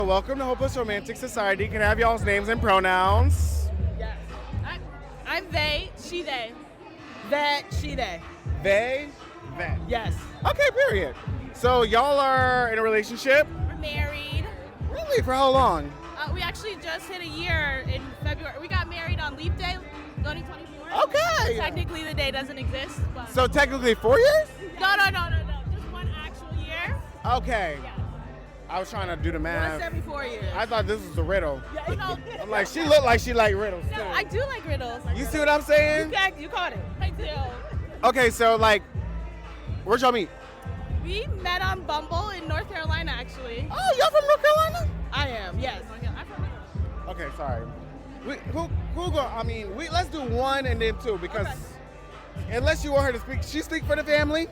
Welcome to Hopeless Romantic Society. Can I have y'all's names and pronouns? Yes. I'm they, she, they. That, she, they. They, that. Yes. Okay, period. So y'all are in a relationship? We're married. Really? For how long? We actually just hit a year in February. We got married on Leap Day, 2024. Okay. Technically, the day doesn't exist. But So technically 4 years? No. Just one actual year. Okay. Yeah. I was trying to do the math. Once every 4 years. I thought this was a riddle. You know, I'm like, she looked like she liked riddles too. no, I do like riddles. You see what I'm saying? You caught it. I do. Okay, so like, where'd y'all meet? We met on Bumble in North Carolina, actually. Oh, y'all from North Carolina? I am, yes. I'm from Okay, sorry. Let's do one and then two because unless you want her to speak, she speak for the family?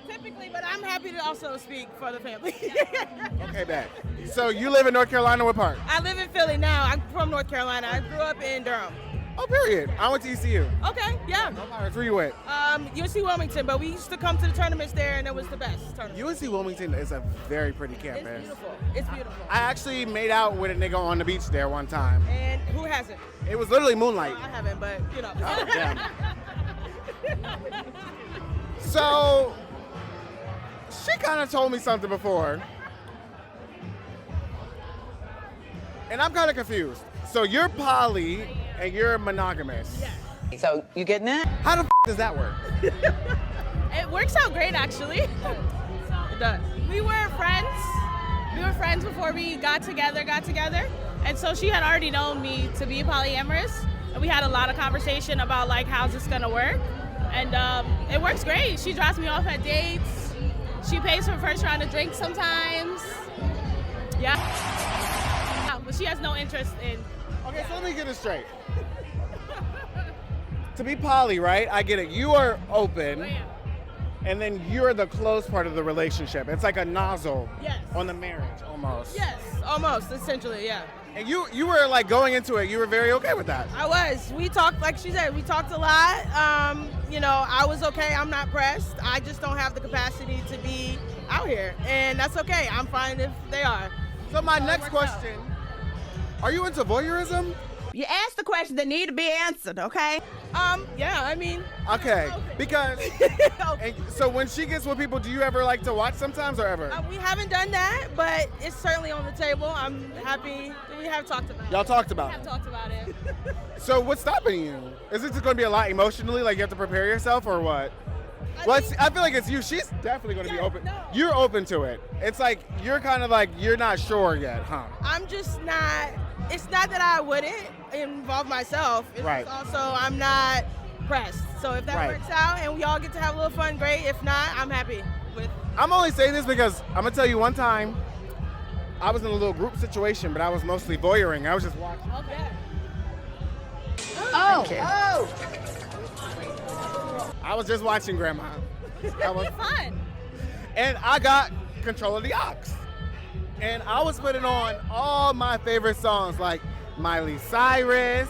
Typically, but I'm happy to also speak for the family. Okay, bet. So you live in North Carolina, what part? I live in Philly now. I'm from North Carolina. I grew up in Durham. Oh, period. I went to ECU. Okay, yeah. No Pirates, where you went? UNC Wilmington, but we used to come to the tournaments there, and it was the best tournament. UNC Wilmington is a very pretty It's campus. beautiful. It's beautiful. I actually made out with a nigga on the beach there one time. And who hasn't? It was literally moonlight. I haven't, but you know. Oh, damn. So, she kind of told me something before. And I'm kind of confused. So you're poly and you're monogamous. Yes. So you getting that? How the does that work? It works out great, actually. It does. We were friends. We were friends before we got together. And so she had already known me to be polyamorous. And we had a lot of conversation about like, how's this gonna work? And it works great. She drops me off at dates. She pays for the first round of drinks sometimes. Yeah. But she has no interest in. Okay, so let me get it straight. To be poly, right? I get it. You are open. Oh, yeah. And then you're the close part of the relationship. It's like a nozzle Yes. on the marriage almost. Yes, almost, essentially, yeah. And you were like going into it, you were very okay with that. I was. We talked, like she said, we talked a lot. I was okay. I'm not pressed. I just don't have the capacity to be out here. And that's okay. I'm fine if they are. So my So it next works question, are you into voyeurism? You asked the question that need to be answered, okay? Yeah, I mean. Okay, because, and so when she gets with people, do you ever like to watch sometimes or ever? We haven't done that, but it's certainly on the table. I'm happy. We have talked about it. Y'all talked We about have it. talked about it. So what's stopping you? Is it just going to be a lot emotionally, like you have to prepare yourself or what? I feel like it's you. She's definitely going to be Yeah, open. no. You're open to it. It's like, you're kind of like, you're not sure yet, huh? I'm just not. It's not that I wouldn't involve myself. It's Right. just also I'm not pressed. So if that Right. works out and we all get to have a little fun, great. If not, I'm happy with. I'm only saying this because I'm gonna tell you one time, I was in a little group situation, but I was mostly voyeuring. I was just watching. Okay. I was just watching Grandma. I was, Fun. and I got control of the ox. And I was putting on all my favorite songs like Miley Cyrus,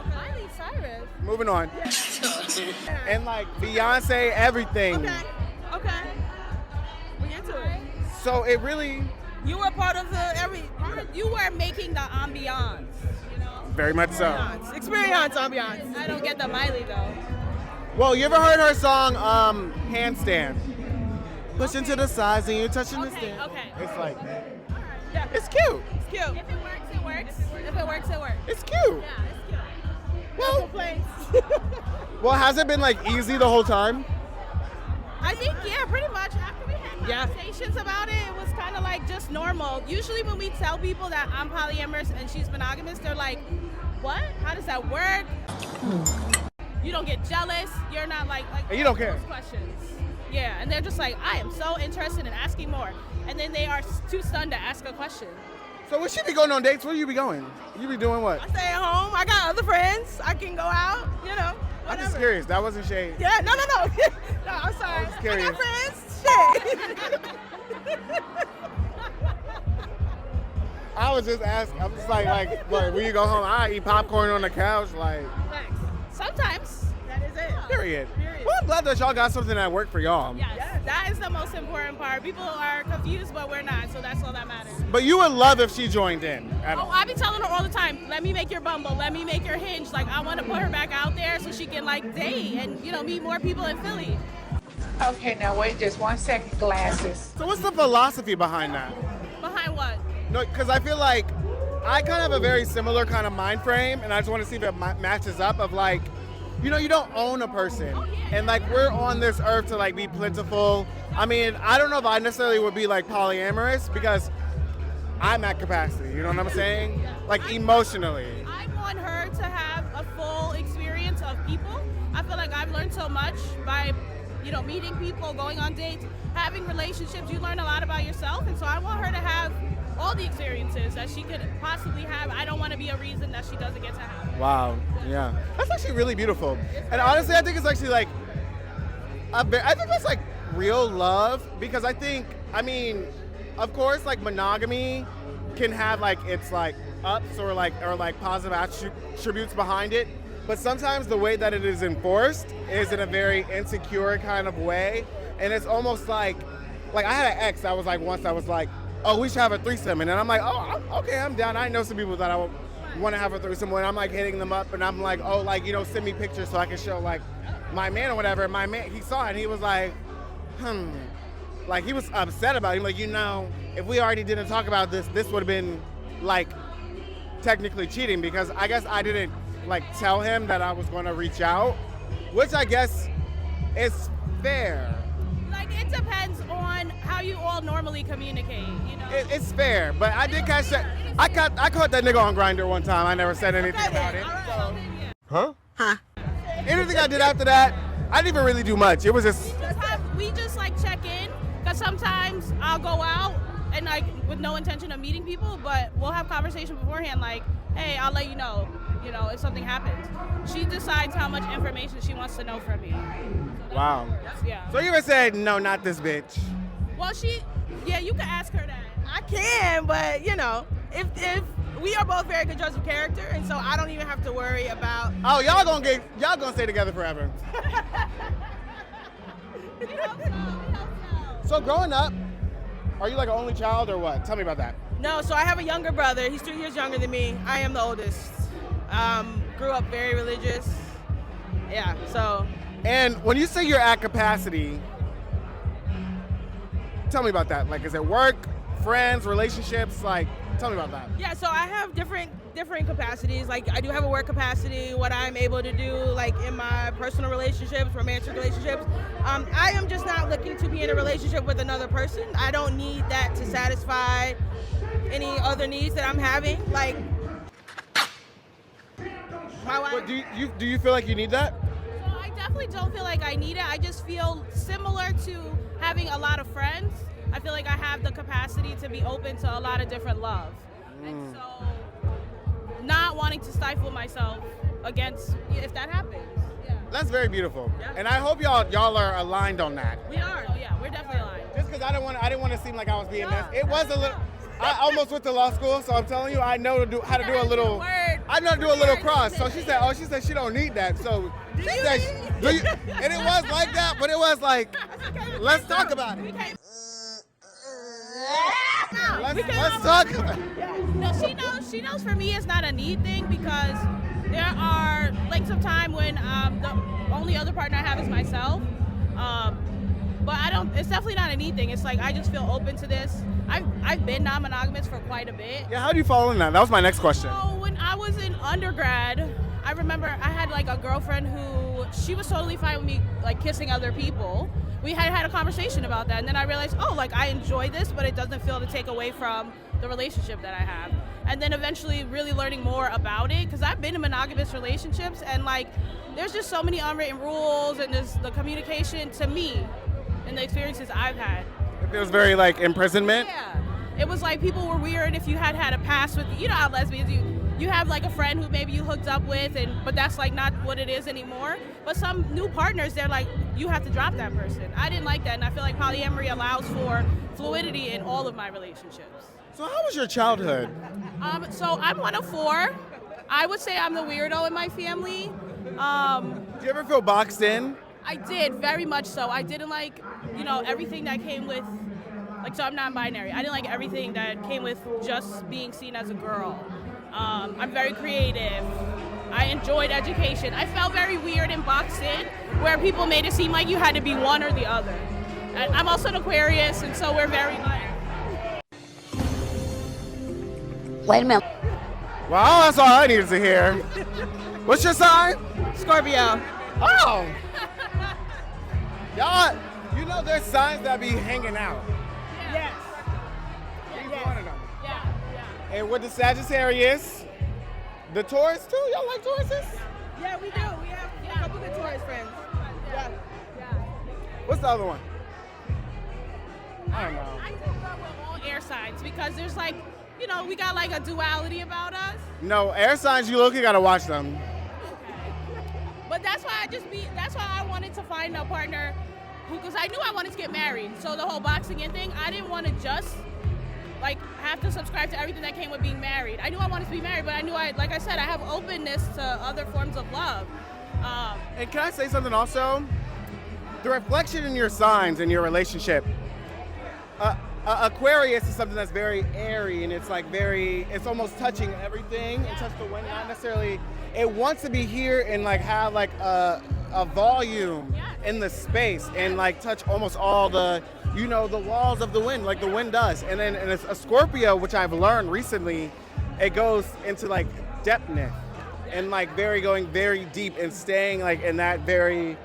Miley Cyrus. moving on, and like Beyonce, everything. Okay. We into it. So it really, You were part of You were making the ambiance, you know? very much so. Experience ambiance. I don't get the Miley though. Well, you ever heard her song, Handstand? Pushing to the sides and you're touching the Okay, stand. okay. It's like, Yeah. it's cute. It's cute. If it works, it works. If it works, it works. It's cute. Yeah, it's cute. Well, Complaints. well, has it been like easy the whole time? I think, yeah, pretty much. After we had Yeah. conversations about it, it was kind of like just normal. Usually when we tell people that I'm polyamorous and she's monogamous, they're like, what? How does that work? You don't get jealous. You're not like And you don't care. those questions. Yeah, and they're just like, I am so interested in asking more. And then they are too stunned to ask a question. So when she be going on dates, where you be going? You be doing what? I stay at home. I got other friends. I can go out. I'm Whatever. just curious. That wasn't shade. Yeah, no. no, I'm sorry. just curious. I got friends. Shit. I was just asking. I'm just like, what, when you go home, I eat popcorn on the couch, like. Thanks. Sometimes. That is it. Period. Well, I'm glad that y'all got something that worked for y'all. Yes, that is the most important part. People are confused, but we're not, so that's all that matters. But you would love if she joined in. Oh, I be telling her all the time, let me make your Bumble, let me make your Hinge. Like, I want to put her back out there so she can, like, date and, you know, meet more people in Philly. Okay, now wait just 1 second, glasses. So what's the philosophy behind that? Behind what? No, because I feel like I kind of have a very similar kind of mind frame, and I just want to see if it matches up of like, you know, you don't own a person. And like, we're on this earth to like be plentiful. I mean, I don't know if I necessarily would be like polyamorous because I'm at capacity, you know what I'm saying? Like emotionally. I want her to have a full experience of people. I feel like I've learned so much by, you know, meeting people, going on dates, having relationships. You learn a lot about yourself, and so I want her to have all the experiences that she could possibly have. I don't want to be a reason that she doesn't get to have. Wow, yeah. That's actually really beautiful. And honestly, I think it's actually like, I think that's like real love, because I think, I mean, of course, like monogamy can have like its like ups or like positive attributes behind it, but sometimes the way that it is enforced is in a very insecure kind of way, and it's almost like I had an ex that was like once I was like, oh, we should have a threesome, and then I'm like, oh, okay, I'm down. I know some people that I would want to have a threesome with. I'm like hitting them up, and I'm like, oh, like, you know, send me pictures so I can show like my man or whatever. And my man, he saw it, and he was like, like he was upset about it. He was like, you know, if we already didn't talk about this, this would have been like technically cheating, because I guess I didn't like tell him that I was going to reach out, which I guess is fair. Like, it depends on how you all normally communicate, you know? It's fair, but I did catch that. I caught that nigga on Grindr one time. I never said anything about it. So. Huh? Anything I did after that, I didn't even really do much. It was just. We just like check in, because sometimes I'll go out and like with no intention of meeting people, but we'll have conversation beforehand, like, hey, I'll let you know, if something happens. She decides how much information she wants to know from me. Wow. Yeah. So you ever said, no, not this bitch? Well, you can ask her that. I can, but you know, if we are both very good judges of character, and so I don't even have to worry about. Oh, y'all gonna stay together forever. We hope so. So growing up, are you like an only child or what? Tell me about that. No, so I have a younger brother. He's 3 years younger than me. I am the oldest. Grew up very religious. Yeah, so. And when you say you're at capacity, tell me about that. Like, is it work, friends, relationships? Like, tell me about that. Yeah, so I have different capacities. Like, I do have a work capacity, what I'm able to do, like, in my personal relationships, romantic relationships. I am just not looking to be in a relationship with another person. I don't need that to satisfy any other needs that I'm having. Like, my wife. But do you feel like you need that? I definitely don't feel like I need it. I just feel similar to having a lot of friends. I feel like I have the capacity to be open to a lot of different love. And so not wanting to stifle myself against if that happens. Yeah. That's very beautiful. Yeah. And I hope y'all are aligned on that. We are. Oh yeah, we're definitely aligned. Just because I didn't want to seem like I was being messy. It was a little. I almost went to law school, so I'm telling you, I know how to do a little. I know to do a little cross. So she said she don't need that. So she said, and it was like that, but it was like, let's talk about it. Let's talk about it. No, she knows for me it's not a need thing, because there are lengths of time when the only other partner I have is myself. But it's definitely not a need thing. It's like, I just feel open to this. I've been non-monogamous for quite a bit. Yeah, how do you fall in that? That was my next question. So when I was in undergrad, I remember I had like a girlfriend who, she was totally fine with me like kissing other people. We had a conversation about that, and then I realized, oh, like, I enjoy this, but it doesn't feel to take away from the relationship that I have. And then eventually really learning more about it, because I've been in monogamous relationships, and like, there's just so many unwritten rules, and just the communication to me and the experiences I've had. It feels very like imprisonment. Yeah. It was like people were weird if you had a past with, you know how lesbians, you have like a friend who maybe you hooked up with, but that's like not what it is anymore. But some new partners, they're like, you have to drop that person. I didn't like that, and I feel like polyamory allows for fluidity in all of my relationships. So how was your childhood? So I'm one of four. I would say I'm the weirdo in my family. Do you ever feel boxed in? I did, very much so. I didn't like, everything that came with, so I'm non-binary. I didn't like everything that came with just being seen as a girl. I'm very creative. I enjoyed education. I felt very weird and boxed in, where people made it seem like you had to be one or the other. And I'm also an Aquarius, and so we're very like. Wait a minute. Well, that's all I needed to hear. What's your sign? Scorpio. Oh! Y'all, there's signs that be hanging out. Yes. He's one of them. Yeah. And with the Sagittarius, the Taurus too? Y'all like Tauruses? Yeah, we do. We have a couple good Taurus friends. Yeah. What's the other one? I don't know. I do love with all air signs because there's we got like a duality about us. No, air signs, you look, you gotta watch them. But that's why I wanted to find a partner because I knew I wanted to get married. So the whole boxing in thing, I didn't want to just have to subscribe to everything that came with being married. I knew I wanted to be married, but I knew like I said, I have openness to other forms of love. And can I say something also? The reflection in your signs in your relationship. Aquarius is something that's very airy and it's it's almost touching everything and touch the wind, not necessarily. It wants to be here and have a volume in the space and touch almost all the the walls of the wind like the wind does. And then it's a Scorpio, which I've learned recently, it goes into depthness and going very deep and staying in that very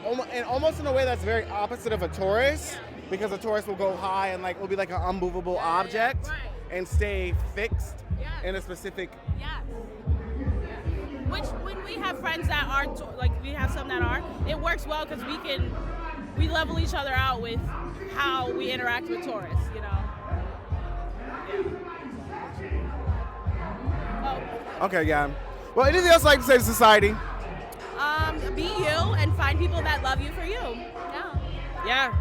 almost in a way that's very opposite of a Taurus. Because a Taurus will go high and will be an unmovable object and stay fixed in a specific. Yes. Which when we have friends that are we have some that are, it works well because we level each other out with how we interact with Taurus. Okay, yeah. Well, anything else like to say to society? Be you and find people that love you for you. Yeah. Yeah.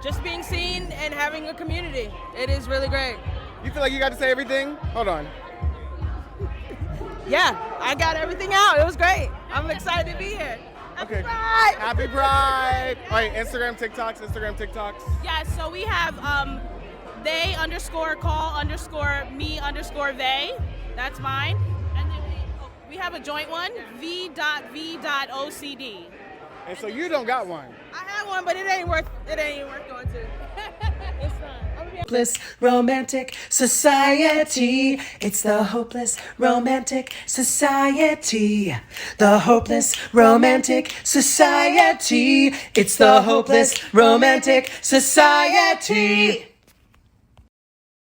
Just being seen and having a community. It is really great. You feel like you got to say everything? Hold on. Yeah, I got everything out. It was great. I'm excited to be here. Okay. Pride! Happy Pride! All right, Instagram, TikToks. Yeah, so we have they_call_me_they. That's mine. And then we have a joint one, v.v.ocd. And so you don't got one. I had one, but it ain't worth going to. It's fun. Hopeless romantic society. It's the hopeless romantic society. The hopeless romantic society. It's the hopeless romantic society.